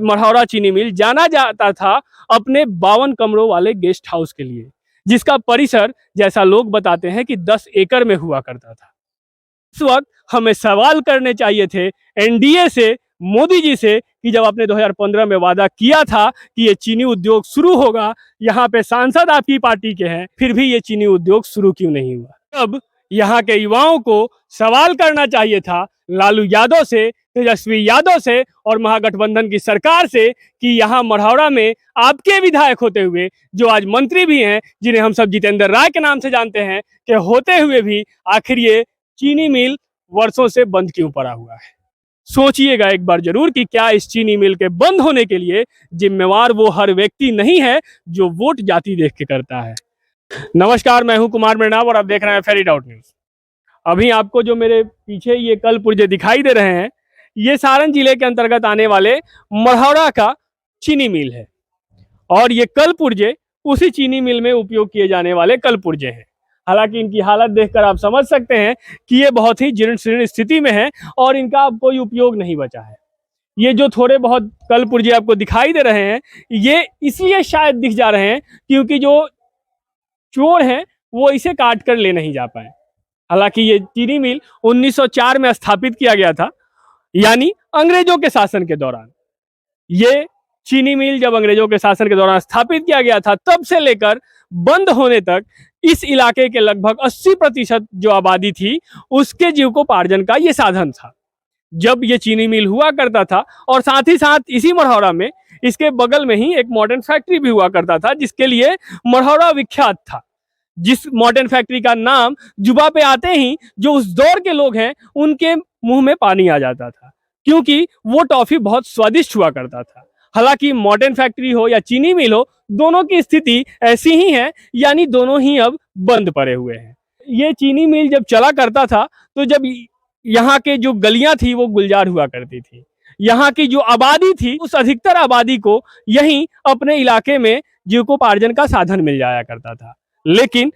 मढ़ौरा चीनी मिल जाना जाता था अपने 52 कमरों वाले गेस्ट हाउस के लिए, जिसका परिसर जैसा लोग बताते हैं कि 10 एकड़ में हुआ करता था। इस वक्त हमें सवाल करने चाहिए थे एनडीए से, मोदी जी से, कि जब आपने 2015 में वादा किया था कि ये चीनी उद्योग शुरू होगा, यहाँ पे सांसद आपकी पार्टी के हैं, फिर भी ये चीनी उद्योग शुरू क्यों नहीं हुआ। अब यहाँ के युवाओं को सवाल करना चाहिए था लालू यादव से, तेजस्वी यादव से और महागठबंधन की सरकार से कि यहाँ मढ़ौरा में आपके विधायक होते हुए, जो आज मंत्री भी हैं, जिन्हें हम सब जितेंद्र राय के नाम से जानते हैं, कि होते हुए भी आखिर ये चीनी मिल वर्षों से बंद क्यों पड़ा हुआ है। सोचिएगा एक बार जरूर कि क्या इस चीनी मिल के बंद होने के लिए जिम्मेवार वो हर व्यक्ति नहीं है जो वोट जाति देख के करता है। नमस्कार, मैं हूं कुमार मृणाल और आप देख रहे हैं फेरी डाउट न्यूज। अभी आपको जो मेरे पीछे ये कल पुर्जे दिखाई दे रहे हैं, ये सारण जिले के अंतर्गत आने वाले मढ़ौरा का चीनी मिल है और ये कल पुर्जे उसी चीनी मिल में उपयोग किए जाने वाले कल पुर्जे हैं। हालांकि इनकी हालत देखकर आप समझ सकते हैं कि ये बहुत ही जीर्ण शीर्ण स्थिति में है और इनका अब कोई उपयोग नहीं बचा है। ये जो थोड़े बहुत कल पुर्जे आपको दिखाई दे रहे हैं, ये इसलिए शायद दिख जा रहे हैं क्योंकि जो चोर हैं वो इसे काट कर ले नहीं जा पाए। हालांकि ये चीनी मिल 1904 में स्थापित किया गया था, यानी अंग्रेजों के शासन के दौरान। ये चीनी मिल जब अंग्रेजों के शासन के दौरान स्थापित किया गया था, तब से लेकर बंद होने तक इस इलाके के लगभग 80% जो आबादी थी, उसके जीविकोपार्जन का ये साधन था। जब ये चीनी मिल हुआ करता था और साथ ही साथ इसी मढ़ौरा में इसके बगल में ही एक मॉडर्न फैक्ट्री भी हुआ करता था, जिसके लिए मढ़ौरा विख्यात था। जिस मॉडर्न फैक्ट्री का नाम जुबा पे आते ही जो उस दौर के लोग हैं उनके मुंह में पानी आ जाता था, क्योंकि वो टॉफी बहुत स्वादिष्ट हुआ करता था। हालांकि मॉडर्न फैक्ट्री हो या चीनी मिल हो, दोनों की स्थिति ऐसी ही है, यानी दोनों ही अब बंद पड़े हुए हैं। ये चीनी मिल जब चला करता था तो जब यहाँ के जो गलियां थी वो गुलजार हुआ करती थी, यहाँ की जो आबादी थी उस अधिकतर आबादी को यहीं अपने इलाके में जीविकोपार्जन का साधन मिल जाया करता था। लेकिन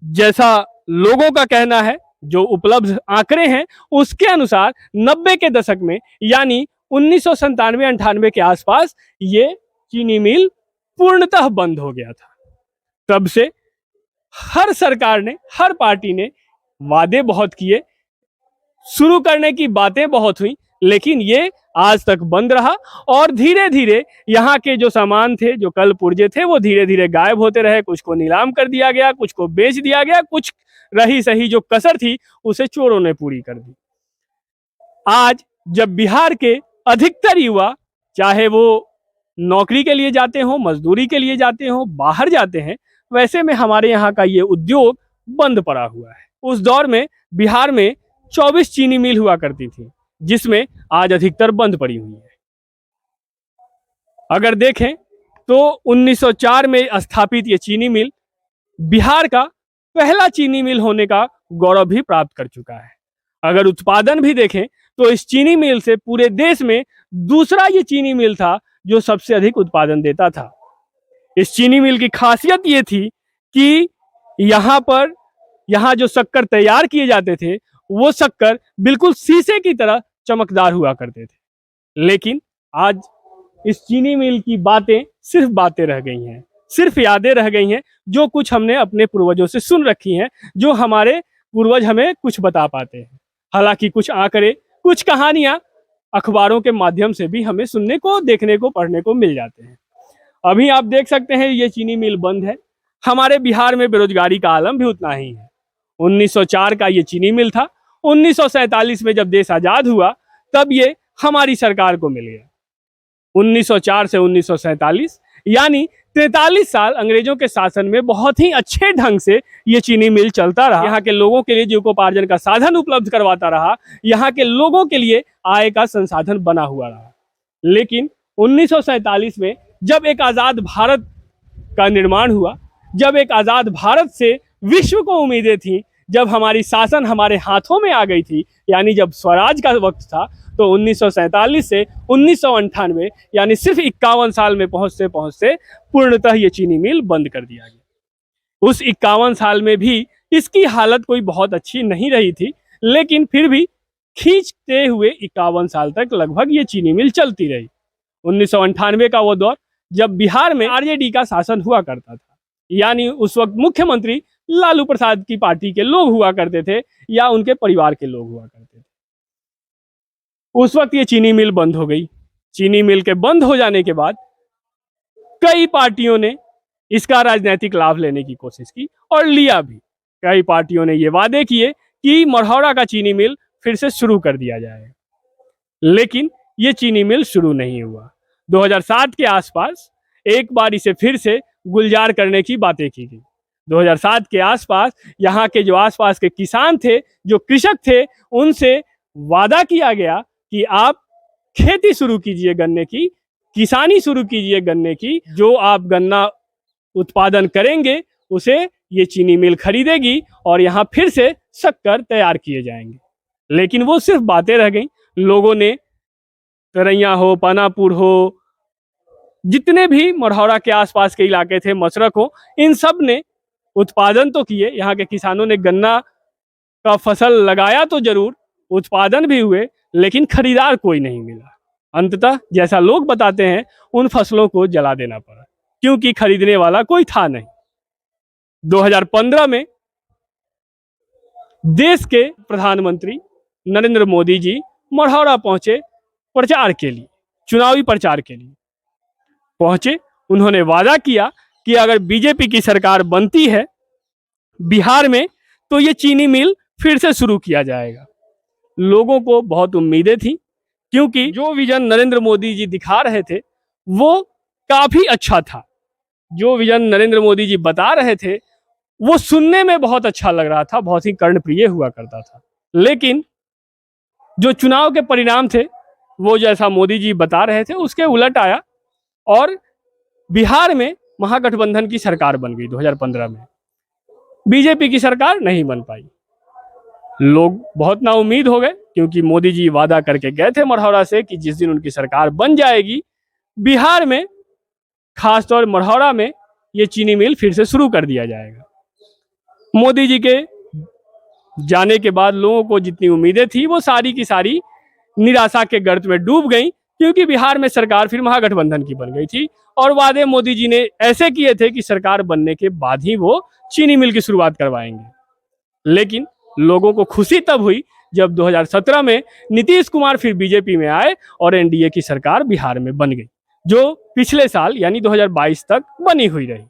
जैसा लोगों का कहना है, जो उपलब्ध आंकड़े हैं, उसके अनुसार 90 के दशक में, यानी 1997-98 के आसपास ये चीनी मिल पूर्णतः बंद हो गया था। तब से हर सरकार ने, हर पार्टी ने वादे बहुत किए, शुरू करने की बातें बहुत हुई, लेकिन ये आज तक बंद रहा और धीरे धीरे यहाँ के जो सामान थे, जो कल पुर्जे थे, वो धीरे धीरे गायब होते रहे। कुछ को नीलाम कर दिया गया, कुछ को बेच दिया गया, कुछ रही सही जो कसर थी उसे चोरों ने पूरी कर दी। आज जब बिहार के अधिकतर युवा, चाहे वो नौकरी के लिए जाते हो, मजदूरी के लिए जाते हो, बाहर जाते हैं, वैसे में हमारे यहाँ का ये उद्योग बंद पड़ा हुआ है। उस दौर में बिहार में 24 चीनी मिल हुआ करती थी, जिसमें आज अधिकतर बंद पड़ी हुई है। अगर देखें तो 1904 में स्थापित ये चीनी मिल बिहार का पहला चीनी मिल होने का गौरव भी प्राप्त कर चुका है। अगर उत्पादन भी देखें तो इस चीनी मिल से पूरे देश में दूसरा ये चीनी मिल था जो सबसे अधिक उत्पादन देता था। इस चीनी मिल की खासियत ये थी कि यहाँ जो शक्कर तैयार किए जाते थे, वो शक्कर बिल्कुल शीशे की तरह चमकदार हुआ करते थे। लेकिन आज इस चीनी मिल की बातें सिर्फ बातें रह गई हैं, सिर्फ यादें रह गई हैं, जो कुछ हमने अपने पूर्वजों से सुन रखी हैं, जो हमारे पूर्वज हमें कुछ बता पाते हैं। हालांकि कुछ आंकड़े, कुछ कहानियां अखबारों के माध्यम से भी हमें सुनने को, देखने को, पढ़ने को मिल जाते हैं। अभी आप देख सकते हैं ये चीनी मिल बंद है। हमारे बिहार में बेरोजगारी का आलम भी उतना ही है। 1904 का ये चीनी मिल था। 1947 में जब देश आजाद हुआ तब ये हमारी सरकार को मिल गया। 1904 से 1947 यानी 43 साल अंग्रेजों के शासन में बहुत ही अच्छे ढंग से ये चीनी मिल चलता रहा। यहाँ के लोगों के लिए जीविकोपार्जन का साधन उपलब्ध करवाता रहा, यहाँ के लोगों के लिए आय का संसाधन बना हुआ रहा। लेकिन 1947 में जब एक आजाद भारत का निर्माण हुआ, जब एक आजाद भारत से विश्व को उम्मीदें थी, जब हमारी शासन हमारे हाथों में आ गई थी, यानी जब स्वराज का वक्त था, तो 1947 से 1998 यानी सिर्फ 51 साल में पहुंचते पहुंचते पूर्णतः ये चीनी मिल बंद कर दिया गया। उस 51 साल में भी इसकी हालत कोई बहुत अच्छी नहीं रही थी, लेकिन फिर भी खींचते हुए 51 साल तक लगभग ये चीनी मिल चलती रही। 1998 का वो दौर जब बिहार में आरजेडी का शासन हुआ करता था, यानी उस वक्त मुख्यमंत्री लालू प्रसाद की पार्टी के लोग हुआ करते थे या उनके परिवार के लोग हुआ करते थे। उस वक्त ये चीनी मिल बंद हो गई। चीनी मिल के बंद हो जाने के बाद कई पार्टियों ने इसका राजनीतिक लाभ लेने की कोशिश की और लिया भी। कई पार्टियों ने ये वादे किए कि मढ़ौरा का चीनी मिल फिर से शुरू कर दिया जाएगा, लेकिन ये चीनी मिल शुरू नहीं हुआ। 2007 के आसपास एक बार इसे फिर से गुलजार करने की बातें की गई। 2007 के आसपास यहाँ के जो आसपास के किसान थे, जो कृषक थे, उनसे वादा किया गया कि आप खेती शुरू कीजिए गन्ने की, किसानी शुरू कीजिए गन्ने की, जो आप गन्ना उत्पादन करेंगे उसे ये चीनी मिल खरीदेगी और यहाँ फिर से शक्कर तैयार किए जाएंगे। लेकिन वो सिर्फ बातें रह गई। लोगों ने तरैया हो, पानापुर हो, जितने भी मढ़ौरा के आसपास के इलाके थे, मशरक हो, इन सब ने उत्पादन तो किए। यहाँ के किसानों ने गन्ना का फसल लगाया तो जरूर, उत्पादन भी हुए, लेकिन खरीदार कोई नहीं मिला। अंततः जैसा लोग बताते हैं, उन फसलों को जला देना पड़ा क्योंकि खरीदने वाला कोई था नहीं। 2015 में देश के प्रधानमंत्री नरेंद्र मोदी जी मढ़ौरा पहुंचे प्रचार के लिए, चुनावी प्रचार के लिए पहुंचे। उन्होंने वादा किया कि अगर बीजेपी की सरकार बनती है बिहार में तो ये चीनी मिल फिर से शुरू किया जाएगा। लोगों को बहुत उम्मीदें थी क्योंकि जो विजन नरेंद्र मोदी जी दिखा रहे थे वो काफी अच्छा था। जो विजन नरेंद्र मोदी जी बता रहे थे वो सुनने में बहुत अच्छा लग रहा था, बहुत ही कर्णप्रिय हुआ करता था। लेकिन जो चुनाव के परिणाम थे वो जैसा मोदी जी बता रहे थे उसके उलट आया और बिहार में महागठबंधन की सरकार बन गई। 2015 में बीजेपी की सरकार नहीं बन पाई। लोग बहुत नाउम्मीद हो गए क्योंकि मोदी जी वादा करके गए थे मढ़ौरा से कि जिस दिन उनकी सरकार बन जाएगी बिहार में, खासतौर मढ़ौरा में, ये चीनी मिल फिर से शुरू कर दिया जाएगा। मोदी जी के जाने के बाद लोगों को जितनी उम्मीदें थी वो सारी की सारी निराशा के गर्त में डूब गई क्योंकि बिहार में सरकार फिर महागठबंधन की बन गई थी और वादे मोदी जी ने ऐसे किए थे कि सरकार बनने के बाद ही वो चीनी मिल की शुरुआत करवाएंगे। लेकिन लोगों को खुशी तब हुई जब 2017 में नीतीश कुमार फिर बीजेपी में आए और एनडीए की सरकार बिहार में बन गई, जो पिछले साल यानी 2022 तक बनी हुई रही।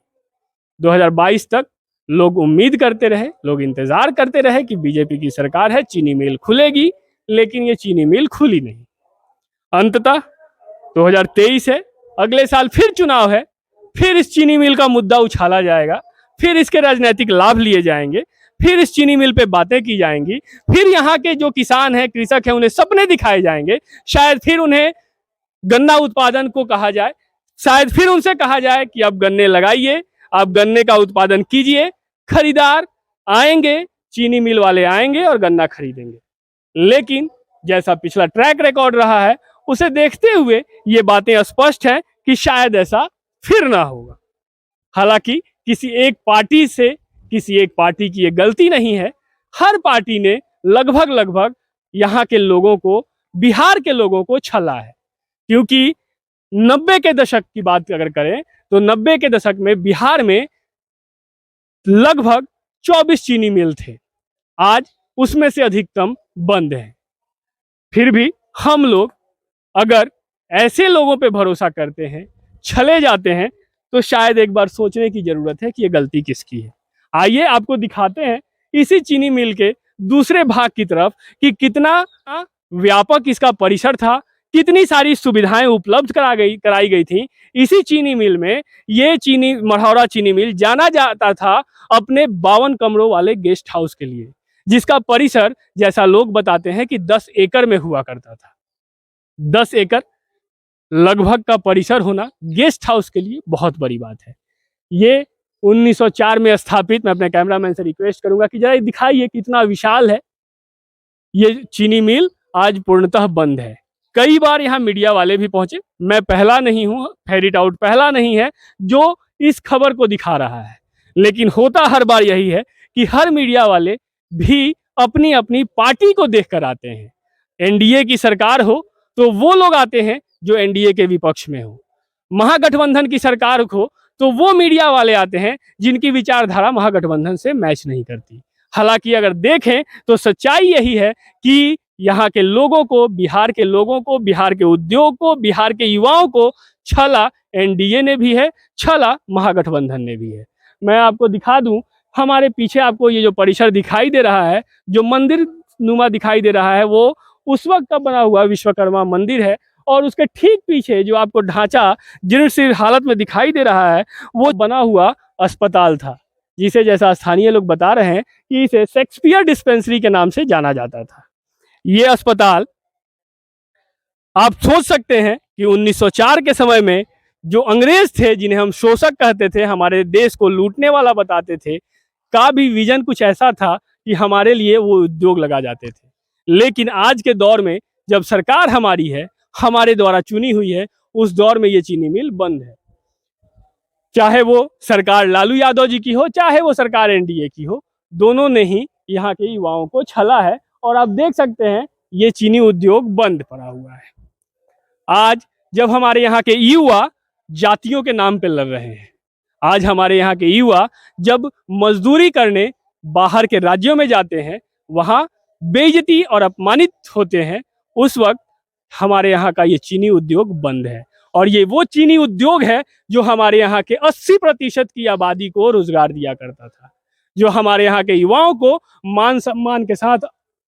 2022 तक लोग उम्मीद करते रहे, लोग इंतजार करते रहे कि बीजेपी की सरकार है, चीनी मिल खुलेगी, लेकिन ये चीनी मिल खुली नहीं। अंततः 2023 है, अगले साल फिर चुनाव है, फिर इस चीनी मिल का मुद्दा उछाला जाएगा, फिर इसके राजनीतिक लाभ लिए जाएंगे, फिर इस चीनी मिल पे बातें की जाएंगी, फिर यहाँ के जो किसान हैं, कृषक हैं, उन्हें सपने दिखाए जाएंगे। शायद फिर उन्हें गन्ना उत्पादन को कहा जाए, शायद फिर उनसे कहा जाए कि आप गन्ने लगाइए, आप गन्ने का उत्पादन कीजिए, खरीदार आएंगे, चीनी मिल वाले आएंगे और गन्ना खरीदेंगे। लेकिन जैसा पिछला ट्रैक रिकॉर्ड रहा है उसे देखते हुए ये बातें स्पष्ट हैं कि शायद ऐसा फिर ना होगा। हालांकि किसी एक पार्टी की ये गलती नहीं है। हर पार्टी ने लगभग यहाँ के लोगों को, बिहार के लोगों को छला है। क्योंकि 90 के दशक की बात अगर करें तो 90 के दशक में बिहार में लगभग 24 चीनी मिल थे, आज उसमें से अधिकतम बंद हैं। फिर भी हम लोग अगर ऐसे लोगों पे भरोसा करते हैं, छले जाते हैं, तो शायद एक बार सोचने की जरूरत है कि ये गलती किसकी है। आइए आपको दिखाते हैं इसी चीनी मिल के दूसरे भाग की तरफ कि कितना व्यापक इसका परिसर था, कितनी सारी सुविधाएं उपलब्ध कराई गई थी। इसी चीनी मिल में ये मढ़ौरा चीनी मिल जाना जाता था अपने 52 कमरों वाले गेस्ट हाउस के लिए, जिसका परिसर जैसा लोग बताते हैं कि 10 एकड़ में हुआ करता था। 10 एकड़ लगभग का परिसर होना गेस्ट हाउस के लिए बहुत बड़ी बात है। ये 1904 में स्थापित, मैं अपने कैमरामैन से रिक्वेस्ट करूंगा कि जरा दिखाइए कितना विशाल है। ये चीनी मिल आज पूर्णतः बंद है। कई बार यहाँ मीडिया वाले भी पहुंचे, मैं पहला नहीं हूँ, फेरिट आउट पहला नहीं है जो इस खबर को दिखा रहा है, लेकिन होता हर बार यही है कि हर मीडिया वाले भी अपनी अपनी पार्टी को देखकर आते हैं। एनडीए की सरकार हो तो वो लोग आते हैं जो एनडीए के विपक्ष में हो। महागठबंधन की सरकार को तो वो मीडिया वाले आते हैं जिनकी विचारधारा महागठबंधन से मैच नहीं करती। हालांकि अगर देखें तो सच्चाई यही है कि यहाँ के लोगों को, बिहार के लोगों को, बिहार के उद्योग को, बिहार के युवाओं को छला एनडीए ने भी है, छला महागठबंधन ने भी है। मैं आपको दिखा दूं, हमारे पीछे आपको ये जो परिसर दिखाई दे रहा है, जो मंदिर नुमा दिखाई दे रहा है, वो उस वक्त का बना हुआ विश्वकर्मा मंदिर है। और उसके ठीक पीछे जो आपको ढांचा जीर्ण शीर्ण हालत में दिखाई दे रहा है, वो बना हुआ अस्पताल था, जिसे जैसा स्थानीय लोग बता रहे हैं कि इसे शेक्सपियर डिस्पेंसरी के नाम से जाना जाता था। ये अस्पताल, आप सोच सकते हैं कि 1904 के समय में जो अंग्रेज थे, जिन्हें हम शोषक कहते थे, हमारे देश को लूटने वाला बताते थे, का भी विजन कुछ ऐसा था कि हमारे लिए वो उद्योग लगा जाते थे। लेकिन आज के दौर में जब सरकार हमारी है, हमारे द्वारा चुनी हुई है, उस दौर में ये चीनी मिल बंद है। चाहे वो सरकार लालू यादव जी की हो, चाहे वो सरकार एनडीए की हो, दोनों ने ही यहाँ के युवाओं को छला है। और आप देख सकते हैं ये चीनी उद्योग बंद पड़ा हुआ है। आज जब हमारे यहाँ के युवा जातियों के नाम पे लड़ रहे हैं, आज हमारे यहाँ के युवा जब मजदूरी करने बाहर के राज्यों में जाते हैं, वहाँ बेइज्जती और अपमानित होते हैं, उस वक्त हमारे यहाँ का ये चीनी उद्योग बंद है। और ये वो चीनी उद्योग है जो हमारे यहाँ के 80% की आबादी को रोजगार दिया करता था, जो हमारे यहाँ के युवाओं को मान सम्मान के साथ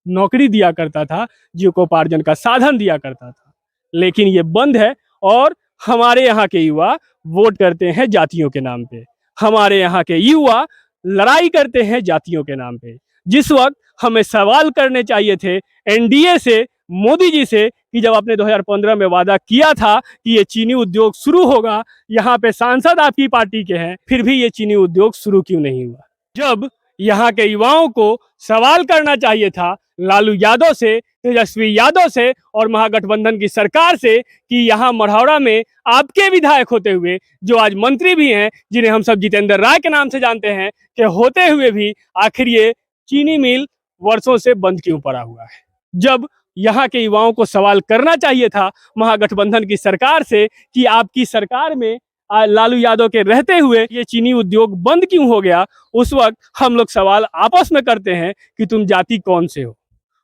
नौकरी दिया करता था, जीविकोपार्जन का साधन दिया करता था। लेकिन ये बंद है और हमारे यहाँ के युवा वोट करते हैं जातियों के नाम पे, हमारे यहाँ के युवा लड़ाई करते हैं जातियों के नाम पे। जिस वक्त हमें सवाल करने चाहिए थे एनडीए से, मोदी जी से, कि जब आपने 2015 में वादा किया था कि ये चीनी उद्योग शुरू होगा, यहाँ पे सांसद आपकी पार्टी के हैं, फिर भी ये चीनी उद्योग शुरू क्यों नहीं हुआ? जब यहाँ के युवाओं को सवाल करना चाहिए था लालू यादव से, तेजस्वी यादव से और महागठबंधन की सरकार से कि यहाँ मढ़ौरा में आपके विधायक होते हुए, जो आज मंत्री भी हैं, जिन्हें हम सब जितेंद्र राय के नाम से जानते हैं, कि होते हुए भी आखिर ये चीनी मिल वर्षों से बंद क्यों पड़ा हुआ है? जब यहाँ के युवाओं को सवाल करना चाहिए था महागठबंधन की सरकार से कि आपकी सरकार में लालू यादव के रहते हुए ये चीनी उद्योग बंद क्यों हो गया, उस वक्त हम लोग सवाल आपस में करते हैं कि तुम जाति कौन से हो।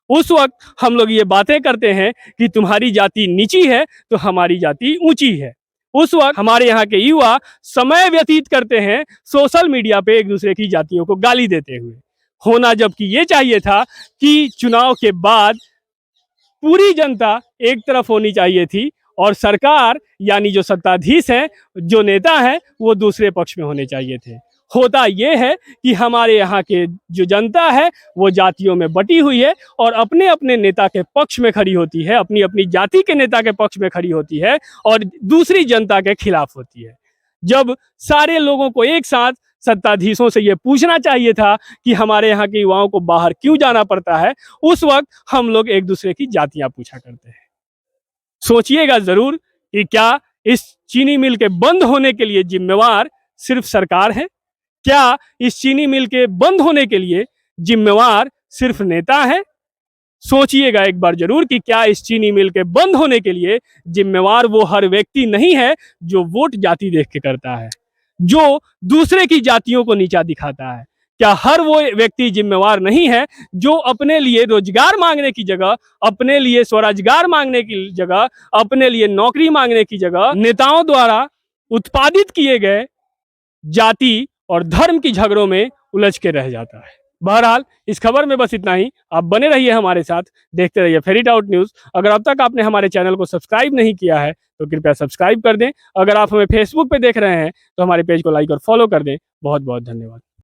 उस वक्त हम लोग ये बातें करते हैं कि तुम्हारी जाति नीची है तो हमारी जाति ऊंची है। उस वक्त हमारे यहाँ के युवा समय व्यतीत करते हैं सोशल मीडिया पे एक दूसरे की जातियों को गाली देते हुए। होना जबकि ये चाहिए था कि चुनाव के बाद पूरी जनता एक तरफ होनी चाहिए थी और सरकार यानी जो सत्ताधीश हैं, जो नेता हैं, वो दूसरे पक्ष में होने चाहिए थे। होता ये है कि हमारे यहाँ के जो जनता है वो जातियों में बटी हुई है और अपने अपने नेता के पक्ष में खड़ी होती है, अपनी अपनी जाति के नेता के पक्ष में खड़ी होती है और दूसरी जनता के खिलाफ होती है। जब सारे लोगों को एक साथ सत्ताधीशों से ये पूछना चाहिए था कि हमारे यहाँ के युवाओं को बाहर क्यों जाना पड़ता है, उस वक्त हम लोग एक दूसरे की जातियां पूछा करते हैं। सोचिएगा जरूर कि क्या इस चीनी मिल के बंद होने के लिए जिम्मेवार सिर्फ सरकार है? क्या इस चीनी मिल के बंद होने के लिए जिम्मेवार सिर्फ नेता है? सोचिएगा एक बार जरूर कि क्या इस चीनी मिल के बंद होने के लिए जिम्मेवार वो हर व्यक्ति नहीं है जो वोट जाति देख के करता है, जो दूसरे की जातियों को नीचा दिखाता है। क्या हर वो व्यक्ति जिम्मेवार नहीं है जो अपने लिए रोजगार मांगने की जगह, अपने लिए स्वरोजगार मांगने की जगह, अपने लिए नौकरी मांगने की जगह नेताओं द्वारा उत्पादित किए गए जाति और धर्म की झगड़ों में उलझ के रह जाता है? बहरहाल इस खबर में बस इतना ही। आप बने रहिए हमारे साथ, देखते रहिए फेरी आउट न्यूज़। अगर अब तक आपने हमारे चैनल को सब्सक्राइब नहीं किया है तो कृपया सब्सक्राइब कर दें। अगर आप हमें फेसबुक पे देख रहे हैं तो हमारे पेज को लाइक और फॉलो कर दें। बहुत बहुत धन्यवाद।